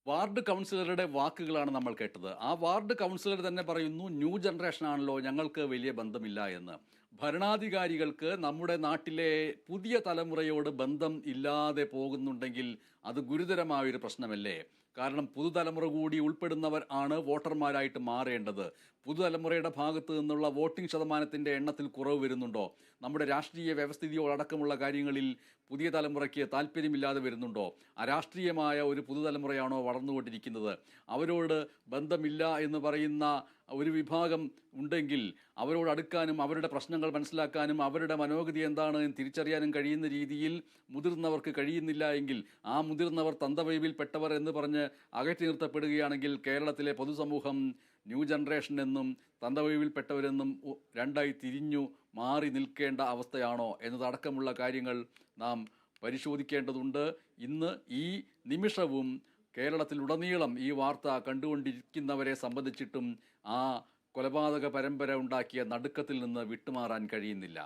Ward കൗൺസിലറുടെ വാക്കുകളാണ് നമ്മൾ കേട്ടത്. ആ വാർഡ് കൗൺസിലർ തന്നെ പറയുന്നു, ന്യൂ ജനറേഷൻ ആണല്ലോ, ഞങ്ങൾക്ക് വലിയ ബന്ധമില്ല എന്ന്. ഭരണാധികാരികൾക്ക് നമ്മുടെ നാട്ടിലെ പുതിയ തലമുറയോട് ബന്ധം ഇല്ലാതെ പോകുന്നുണ്ടെങ്കിൽ അത് ഗുരുതരമായൊരു പ്രശ്നമല്ലേ? കാരണം പുതുതലമുറ കൂടി ഉൾപ്പെടുന്നവർ ആണ് വോട്ടർമാരായിട്ട് മാറേണ്ടത്. പുതുതലമുറയുടെ ഭാഗത്തു നിന്നുള്ള വോട്ടിംഗ് ശതമാനത്തിൻ്റെ എണ്ണത്തിൽ കുറവ് വരുന്നുണ്ടോ? നമ്മുടെ രാഷ്ട്രീയ വ്യവസ്ഥിതിയോടക്കമുള്ള കാര്യങ്ങളിൽ പുതിയ തലമുറയ്ക്ക് താല്പര്യമില്ലാതെ വരുന്നുണ്ടോ? അരാഷ്ട്രീയമായ ഒരു പുതുതലമുറയാണോ വളർന്നുകൊണ്ടിരിക്കുന്നത്? അവരോട് ബന്ധമില്ല എന്ന് പറയുന്ന ഒരു വിഭാഗം ഉണ്ടെങ്കിൽ അവരോട് അടുക്കാനും അവരുടെ പ്രശ്നങ്ങൾ മനസ്സിലാക്കാനും അവരുടെ മനോഗതി എന്താണ് എന്ന് തിരിച്ചറിയാനും കഴിയുന്ന രീതിയിൽ മുതിർന്നവർക്ക് കഴിയുന്നില്ല എങ്കിൽ ആ മുതിർന്നവർ തന്തവൈബിൽപ്പെട്ടവർ എന്ന് പറഞ്ഞ് അകറ്റി നിർത്തപ്പെടുകയാണെങ്കിൽ കേരളത്തിലെ പൊതുസമൂഹം ന്യൂ ജനറേഷൻ എന്നും തന്തവൈബിൽപ്പെട്ടവരെന്നും രണ്ടായി തിരിഞ്ഞു മാറി നിൽക്കേണ്ട അവസ്ഥയാണോ എന്നതടക്കമുള്ള കാര്യങ്ങൾ നാം പരിശോധിക്കേണ്ടതുണ്ട്. ഇന്ന് ഈ നിമിഷവും കേരളത്തിലുടനീളം ഈ വാർത്ത കണ്ടുകൊണ്ടിരിക്കുന്നവരെ സംബന്ധിച്ചിട്ടും ആ കൊലപാതക പരമ്പര ഉണ്ടാക്കിയ നടുക്കത്തിൽ നിന്ന് വിട്ടുമാറാൻ കഴിയുന്നില്ല.